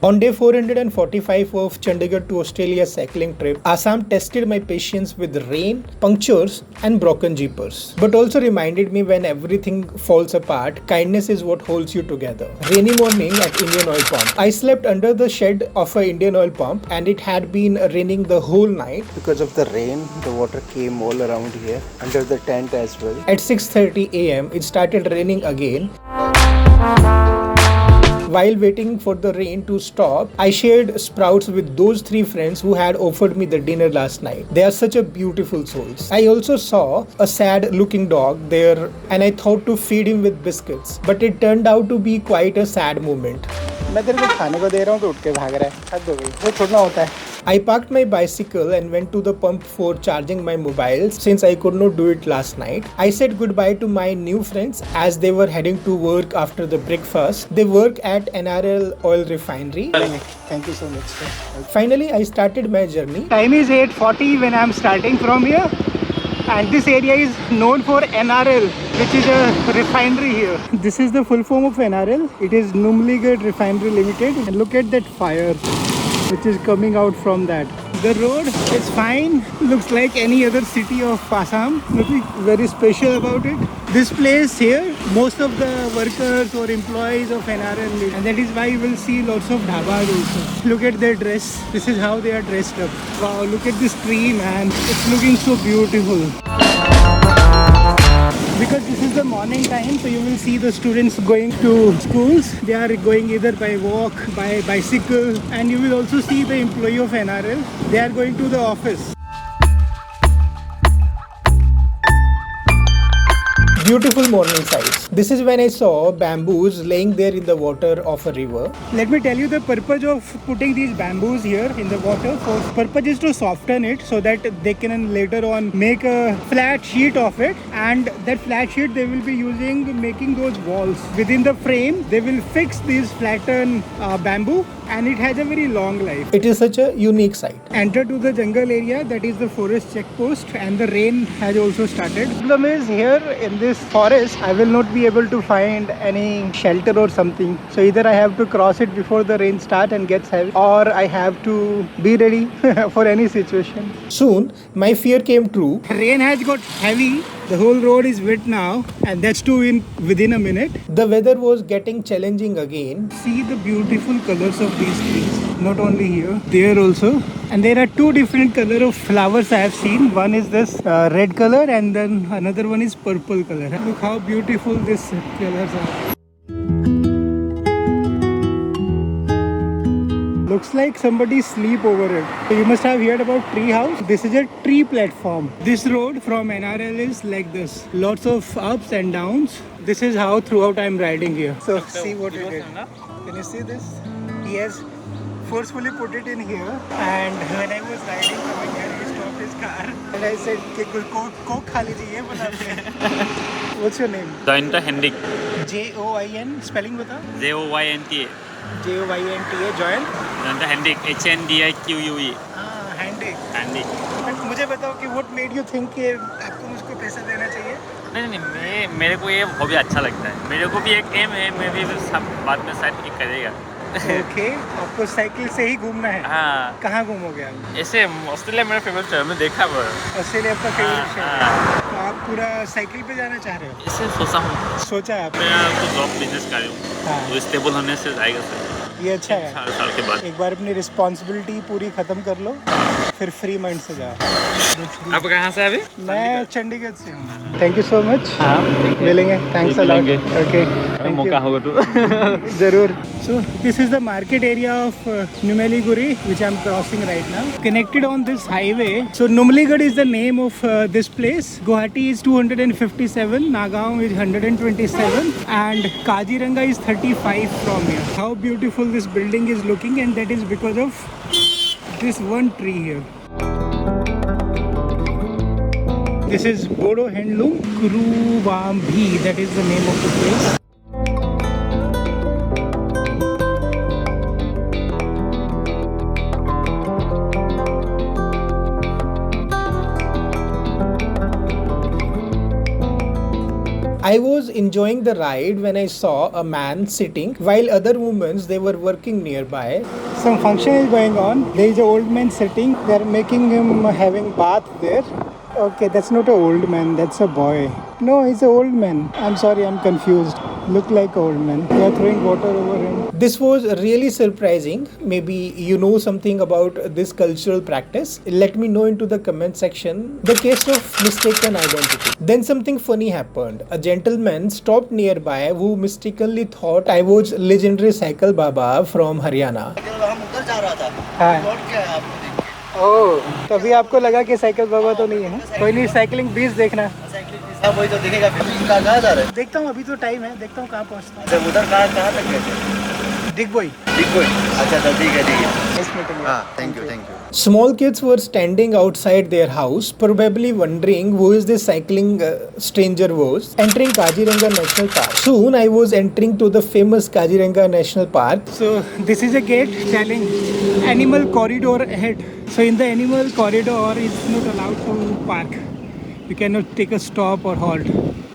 On day 445 of Chandigarh to Australia cycling trip, Assam tested my patience with rain, punctures and broken jeepers. But also reminded me when everything falls apart, kindness is what holds you together. Rainy morning at Indian Oil Pump. I slept under the shed of an Indian Oil Pump and it had been raining the whole night. Because of the rain, the water came all around here, under the tent as well. At 6:30 am, it started raining again. While waiting for the rain to stop, I shared sprouts with those 3 friends who had offered me the dinner last night. They are such a beautiful souls. I also saw a sad looking dog there and I thought to feed him with biscuits. But it turned out to be quite a sad moment. मैं तेरे को खाने को दे रहा हूँ तो उठ के भाग रहा है। हद हो गई। वो छोड़ना होता है। I parked my bicycle and went to the pump for charging my mobile since I could not do it last night. I said goodbye to my new friends as they were heading to work after the breakfast. They work at NRL oil refinery. Thank you so much. Finally, I started my journey. Time is 8:40 when I am starting from here. And this area is known for NRL, which is a refinery here. This is the full form of NRL. It is Numligarh Refinery Limited. And look at that fire which is coming out from that. The road is fine. Looks like any other city of Assam. Nothing very special about it. This place here, most of the workers or employees of NRL live. And that is why you will see lots of dhabas also. Look at their dress. This is how they are dressed up. Wow, look at this tree, man. It's looking so beautiful. Because this is the morning time, so you will see the students going to schools. They are going either by walk, by bicycle, and you will also see the employee of NRL. They are going to the office. Beautiful morning sights. This is when I saw bamboos laying there in the water of a river. Let me tell you the purpose of putting these bamboos here in the water. For purpose is to soften it so that they can later on make a flat sheet of it, and that flat sheet they will be using making those walls. Within the frame they will fix these flattened bamboo, and it has a very long life. It is such a unique sight. Enter to the jungle area, that is the forest checkpost, and the rain has also started. The problem is here in this forest I will not be able to find any shelter or something, so either I have to cross it before the rain starts and gets heavy, or I have to be ready for any situation. Soon my fear came true. Rain has got heavy. The whole road is wet now, and that's too within a minute. The weather was getting challenging again. See the beautiful colors of these trees. Not only here, there also. And there are 2 different color of flowers I have seen. One is this red color, and then another one is purple color. Look how beautiful these colors are. Looks like somebody sleep over it. You must have heard about tree house. This is a tree platform. This road from NRL is like this. Lots of ups and downs. This is how throughout I am riding here. So see what he did. Can you see this? He has forcefully put it in here. And when I was riding from here, he stopped his car. And I said, Coke kha lijiye, bana apne. What's your name? Joynta Hendrik. Joyn. Spelling bata? Joynta. Joynta. Joyn? Joynta Hendrik. HNDIQUE. Hendrik. Hendrik. But मुझे बताओ कि what made you think कि आपको मुझको पैसा देना चाहिए? नहीं, मेरे को ये हॉबी अच्छा लगता है. मेरे को भी एक एम है, मैं भी सब बाद में शायद ये करेगा. ओके, आपको साइकिल से ही घूमना है? हाँ. कहाँ घूमोगे आप? ऐसे ऑस्ट्रेलिया मेरा फेवरेट शहर, मैं देखा वो. ऑस्ट्रेलिया आपका फेवरेट शहर है? तो आप पूरा साइकिल पे जाना चाह रहे हो? ऐसे सोचा हूँ. सोचा है आपने? मैं तो जॉब बिजनेस कर रही हूँ. हाँ. वो स्टेबल होने से जाएगा सर. ये अच्छा है. 4 साल के बाद. एक बार अपनी रिस्पॉन्सिबिलिटी पूरी खत्म कर लो, फिर फ्री माइंड से जाओ. आप कहाँ से अभी? मैं चंडीगढ़ से हूँ. Thank you so much. हाँ, मिलेंगे. Thanks a lot. ओके, मौका होगा तो जरूर. So this is the market area of Numligarh, which I am crossing right now. Connected on this highway. So Numligarh is the name of this place. Guwahati is 257, Nagaon is 127, and Kaziranga is 35 from here. How beautiful this building is looking, and that is because of this one tree here. This is Bodo Handloom Kuruvambhi. That is the name of the place. I was enjoying the ride when I saw a man sitting while other women they were working nearby. Some function is going on. There is an old man sitting. They are making him having bath there. Okay, that's not an old man. That's a boy. No, he's an old man. I'm sorry, I'm confused. Look like an old man. They are throwing water over him. This was really surprising. Maybe you know something about this cultural practice. Let me know into the comment section. The case of mistaken identity. Then something funny happened. A gentleman stopped nearby who mistakenly thought I was legendary Cycle Baba from Haryana. ओह, तभी आपको लगा कि cycle बाबा तो नहीं है. कोई नहीं, cycling 20 देखना. वही तो दिखेगा फिर. कहाँ जा रहे हैं? देखता हूँ, अभी तो टाइम है. देखता हूँ कहाँ पहुँचता हूँ. जब उधर कहाँ तक गए थे? दिग्बोई. अच्छा ठीक है. हाँ, thank you. Small kids were standing outside their house, probably wondering who is this cycling stranger was entering Kaziranga National Park. Soon I was entering to the famous Kaziranga National Park. So this is a gate telling animal corridor ahead. So in the animal corridor, it's not allowed to park. You cannot take a stop or halt.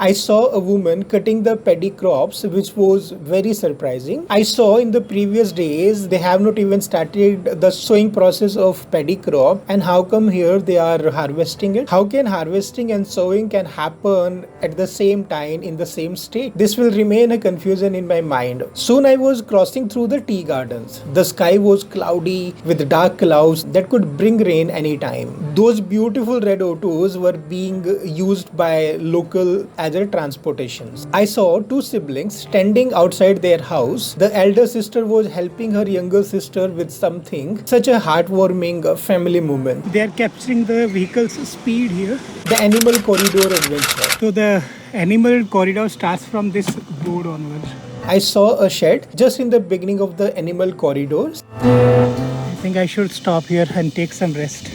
I saw a woman cutting the paddy crops, which was very surprising. I saw in the previous days they have not even started the sowing process of paddy crop, and how come here they are harvesting it? How can harvesting and sowing can happen at the same time in the same state? This will remain a confusion in my mind. Soon I was crossing through the tea gardens. The sky was cloudy with dark clouds that could bring rain anytime. Those beautiful red autos were being used by local as a transportations. I saw two siblings standing outside their house. The elder sister was helping her younger sister with something. Such a heartwarming family moment. They are capturing the vehicle's speed here. The animal corridor adventure. So the animal corridor starts from this board onwards. I saw a shed just in the beginning of the animal corridors. I think I should stop here and take some rest.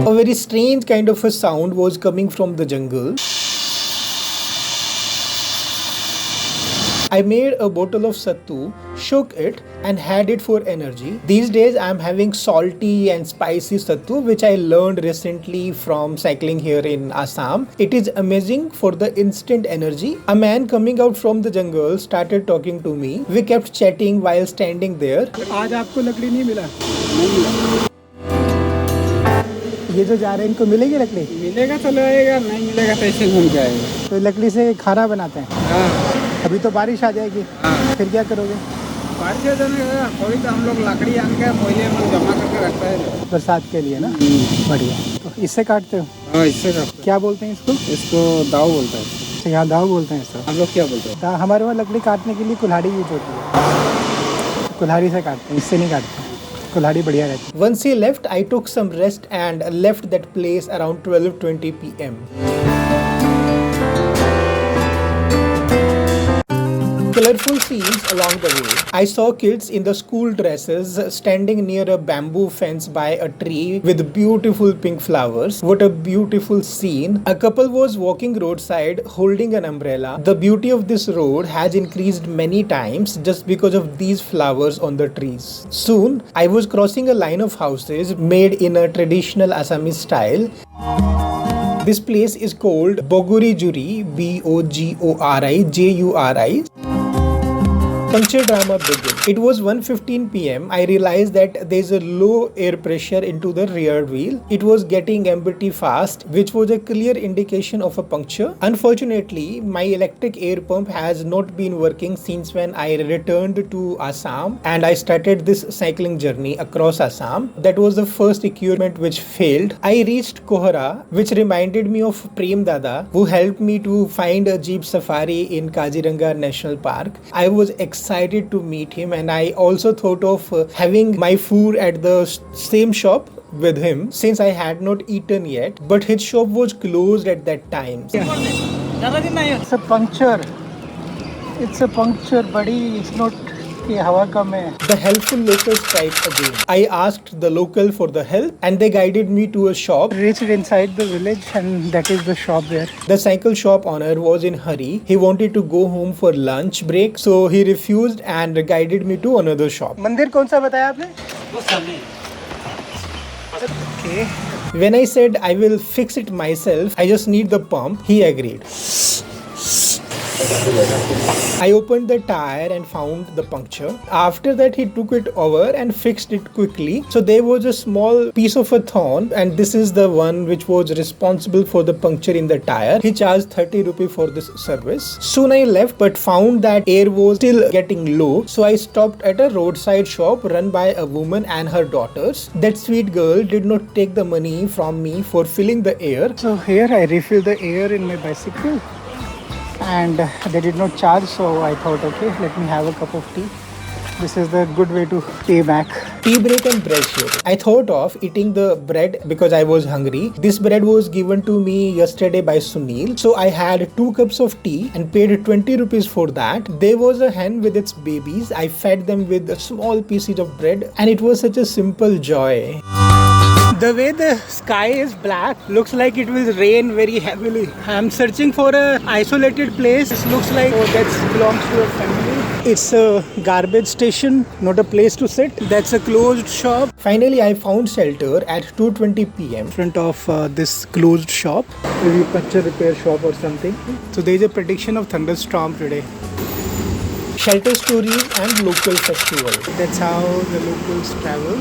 A very strange kind of a sound was coming from the jungle. I made a bottle of sattu, shook it and had it for energy. These days I am having salty and spicy sattu, which I learned recently from cycling here in Assam. It is amazing for the instant energy. A man coming out from the jungle started talking to me. We kept chatting while standing there. आज आपको लकड़ी नहीं मिला? नहीं मिला. ये जो जा रहे हैं इनको मिलेगी लकड़ी? मिलेगा तो लगेगा, नहीं मिलेगा तो ऐसे घूम के आएगा. तो लकड़ी से खाना बनाते हैं. हाँ. अभी तो बारिश आ जाएगी. हाँ. फिर क्या करोगे? बारिश आ जाएगा थोड़ी तो हम लोग लकड़ी आन के पहले हम जमा करके रखते हैं बरसात के लिए ना. बढ़िया. तो इससे काटते हो? हाँ, इससे काटते. क्या बोलते हैं इसको? इसको दाव बोलते हैं. अच्छा, यहाँ दाव बोलते हैं इसको. हम लोग क्या बोलते हैं? हमारे वहाँ लकड़ी काटने के लिए कुल्हाड़ी यूज होती है. कुल्हाड़ी से काटते हैं, इससे नहीं काटते. कुल्हाड़ी बढ़िया रहती है. Once he left, I took some rest and left that place around 12:20 p.m. Colorful scenes along the way. I saw kids in the school dresses standing near a bamboo fence by a tree with beautiful pink flowers. What a beautiful scene. A couple was walking roadside holding an umbrella. The beauty of this road has increased many times just because of these flowers on the trees. Soon, I was crossing a line of houses made in a traditional Assamese style. This place is called Bagori Gate, Bogori. Puncture drama begins. It was 1:15 p.m. I realized that there is a low air pressure into the rear wheel. It was getting empty fast, which was a clear indication of a puncture. Unfortunately, my electric air pump has not been working since when I returned to Assam and I started this cycling journey across Assam. That was the first equipment which failed. I reached Kohara, which reminded me of Prem Dada, who helped me to find a jeep safari in Kaziranga National Park. I was excited to meet him and I also thought of having my food at the same shop with him since I had not eaten yet, but his shop was closed at that time. It's a puncture. It's a puncture, buddy. It's not कि हवा कम है. The helpful local strike again. I asked the local for the help and they guided me to a shop. Reached inside the village and that is the shop there. The cycle shop owner was in hurry. He wanted to go home for lunch break, so he refused and guided me to another shop. मंदिर कौन सा बताया आपने? Okay. When I said I will fix it myself, I just need the pump, he agreed. I opened the tire and found the puncture. After that, he took it over and fixed it quickly. So there was a small piece of a thorn, and this is the one which was responsible for the puncture in the tire. He charged 30 rupees for this service. Soon I left but found that air was still getting low. So I stopped at a roadside shop run by a woman and her daughters. That sweet girl did not take the money from me for filling the air. So here I refill the air in my bicycle, and they did not charge, so I thought, okay, let me have a cup of tea. This is the good way to pay back. Tea break and bread share. I thought of eating the bread because I was hungry. This bread was given to me yesterday by Sunil. So I had 2 cups of tea and paid 20 rupees for that. There was a hen with its babies. I fed them with small pieces of bread, and it was such a simple joy. The way the sky is black looks like it will rain very heavily. I'm searching for a isolated place. This looks like that belongs to a family. It's a garbage station, not a place to sit. That's a closed shop. Finally, I found shelter at 2:20 p.m. In front of this closed shop, maybe puncture repair shop or something. So there's a prediction of thunderstorm today. Shelter stories and local festival. That's how the locals travel.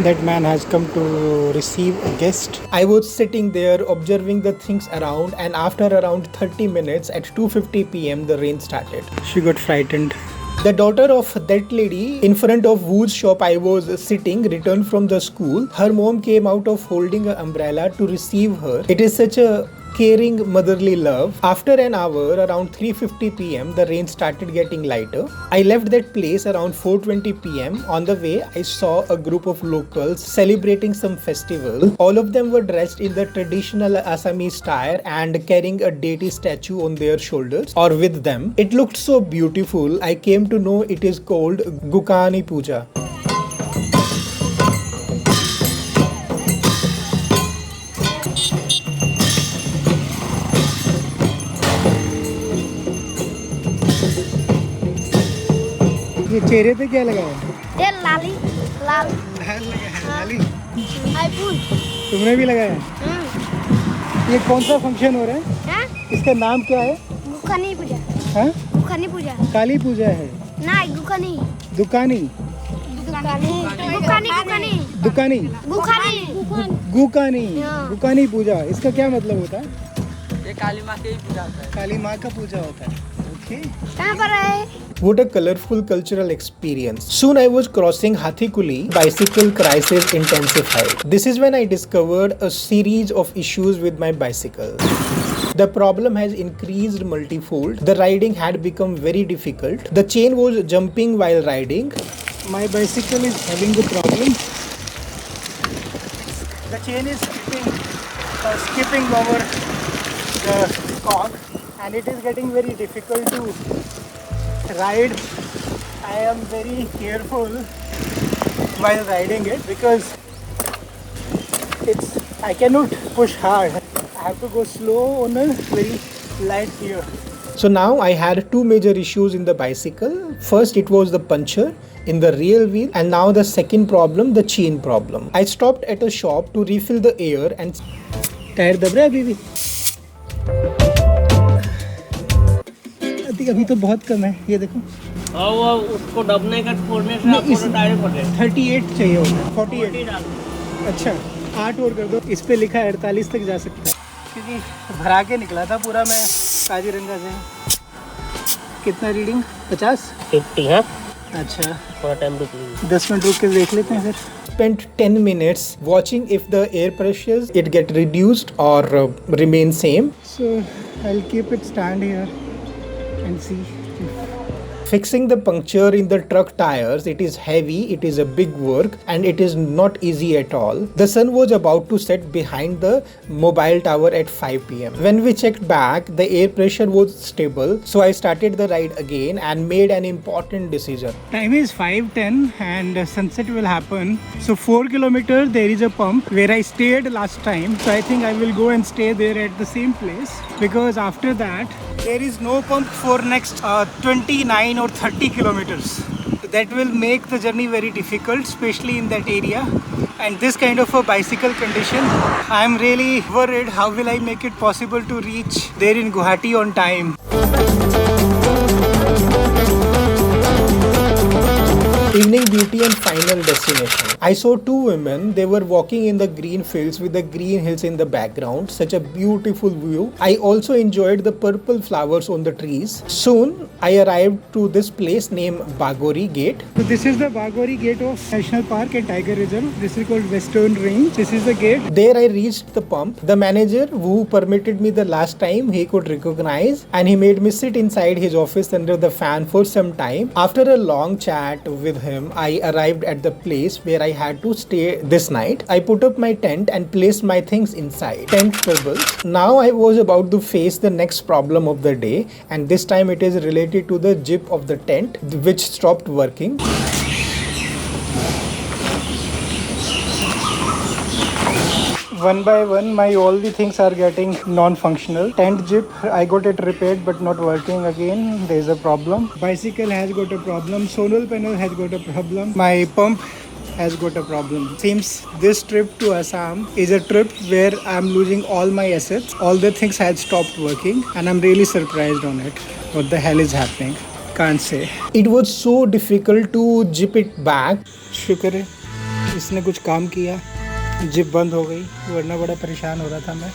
That man has come to receive a guest. I was sitting there observing the things around, and after around 30 minutes at 2:50 p.m. the rain started. She got frightened. The daughter of that lady in front of whose shop I was sitting returned from the school. Her mom came out of holding an umbrella to receive her. It is such a caring motherly love. After an hour, around 3:50 p.m, the rain started getting lighter. I left that place around 4:20 p.m. On the way, I saw a group of locals celebrating some festival. All of them were dressed in the traditional Assamese style and carrying a deity statue on their shoulders or with them. It looked so beautiful. I came to know it is called Gukani Puja. ये चेहरे पे क्या लगा है? ये लाली लाल लाली। आई फूल तुमने भी लगाया है? ये कौन सा फंक्शन हो रहा है? हैं इसका नाम क्या है? गुखानी पूजा हाँ? गुखानी पूजा काली पूजा है। ना गुखानी दुकानी गुखानी गुखानी गुखानी दुकानी गुखानी गुकानी हाँ। गुकानी पूजा, इसका क्या मतलब होता है? ये काली माँ की पूजा होता है। काली माँ का पूजा होता है। ओके। कहाँ पर है? What a colorful cultural experience. Soon I was crossing Hathikuli. Bicycle crisis intensified. This is when I discovered a series of issues with my bicycle. The problem has increased multifold. The riding had become very difficult. The chain was jumping while riding. My bicycle is having a problem. The chain is skipping over the cog, and it is getting very difficult to ride. I am very careful while riding it because I cannot push hard. I have to go slow on a very light gear. So now I had two major issues in the bicycle. First, it was the puncture in the rear wheel, and now the second problem, the chain problem. I stopped at a shop to refill the air and tyre दब रहा है अभी भी? अभी तो बहुत कम है, ये देखो। और वो उसको दबने का छोड़ने से आपको तो डायरेक्ट पड़े 38 चाहिए होगा, 48। अच्छा 8 और कर दो। इस पे लिखा है 48 तक जा सकता है, क्योंकि भरा के निकला था पूरा मैं काजीरंगा से। कितना रीडिंग? 50 है। अच्छा थोड़ा टाइम रुक लीजिए, 10 मिनट रुक के देख लेते हैं फिर। spent 10 minutes watching if the air pressures it get reduced or remain same. So I'll keep it stand here and see. Fixing the puncture in the truck tires, it is heavy, it is a big work, and it is not easy at all. The sun was about to set behind the mobile tower at 5 p.m. When we checked back, the air pressure was stable, so I started the ride again and made an important decision. Time is 5:10 and sunset will happen. So 4 kilometers there is a pump where I stayed last time. So I think I will go and stay there at the same place, because after that there is no pump for next 29 or 30 kilometers. That will make the journey very difficult, especially in that area. And this kind of a bicycle condition, I am really worried how will I make it possible to reach there in Guwahati on time. Evening beauty and final destination. I saw two women. They were walking in the green fields with the green hills in the background. Such a beautiful view. I also enjoyed the purple flowers on the trees. Soon, I arrived to this place named Bagori Gate. So this is the Bagori Gate of National Park and Tiger Reserve. This is called Western Range. This is the gate. There I reached the pump. The manager who permitted me the last time, he could recognize, and he made me sit inside his office under the fan for some time. After a long chat with him, I arrived at the place where I had to stay this night. I put up my tent and placed my things inside. Tent troubles. Now I was about to face the next problem of the day, and this time it is related to the zip of the tent which stopped working. One by one, my all the things are getting non-functional. Tent zip, I got it repaired but not working again. There is a problem. Bicycle has got a problem. Solar panel has got a problem. My pump has got a problem. Seems this trip to Assam is a trip where I'm losing all my assets. All the things had stopped working and I'm really surprised on it. What the hell is happening? Can't say. It was so difficult to zip it back. शुक्र है इसने कुछ काम किया, zip बंद हो गई, वरना बड़ा परेशान हो रहा था मैं.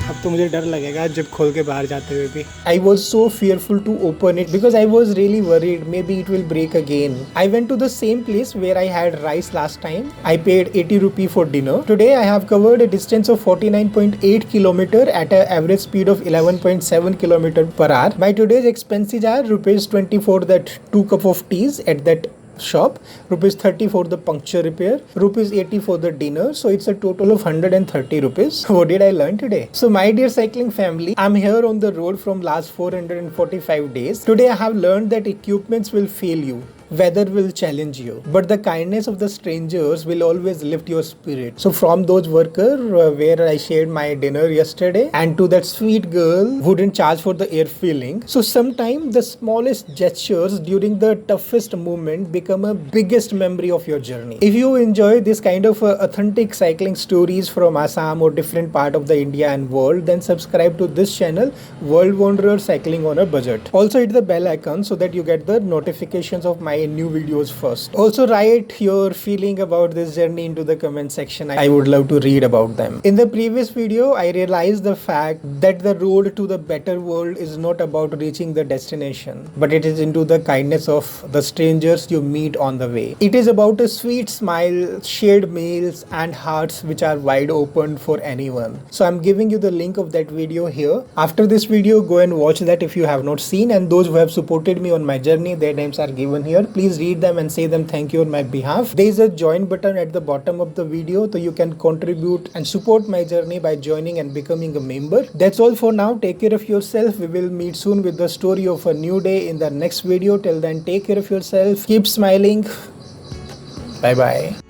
अब तो मुझे डर लगेगा जिप खोल के बाहर जाते हुए भी. I was so fearful to open it because I was really worried maybe it will break again. I went to the same place where I had rice last time. I paid 80 rupee for dinner. Today I have covered a distance of 49.8 km at an average speed of 11.7 km per hour. My today's expenses are rupees 20 for that 2 cup of teas at that shop, rupees 30 for the puncture repair, rupees 80 for the dinner, so it's a total of 130 rupees. What did I learn today? So my dear cycling family, I'm here on the road from last 445 days. Today I have learned that equipments will fail you. Weather will challenge you, but the kindness of the strangers will always lift your spirit. So from those workers where I shared my dinner yesterday, and to that sweet girl who didn't charge for the air filling, so sometimes the smallest gestures during the toughest moment become a biggest memory of your journey. If you enjoy this kind of authentic cycling stories from Assam or different part of the India and world, then subscribe to this channel, World Wanderer Cycling on a Budget. Also hit the bell icon so that you get the notifications of my new videos first. Also write your feeling about this journey into the comment section. I would love to read about them. In the previous video, I realized the fact that the road to the better world is not about reaching the destination, but it is into the kindness of the strangers you meet on the way. It is about a sweet smile, shared meals, and hearts which are wide open for anyone. So I'm giving you the link of that video here. After this video, go and watch that if you have not seen, and those who have supported me on my journey, their names are given here. Please read them and say them thank you on my behalf. There is a join button at the bottom of the video, so you can contribute and support my journey by joining and becoming a member. That's all for now. Take care of yourself. We will meet soon with the story of a new day in the next video. Till then, take care of yourself. Keep smiling. Bye bye.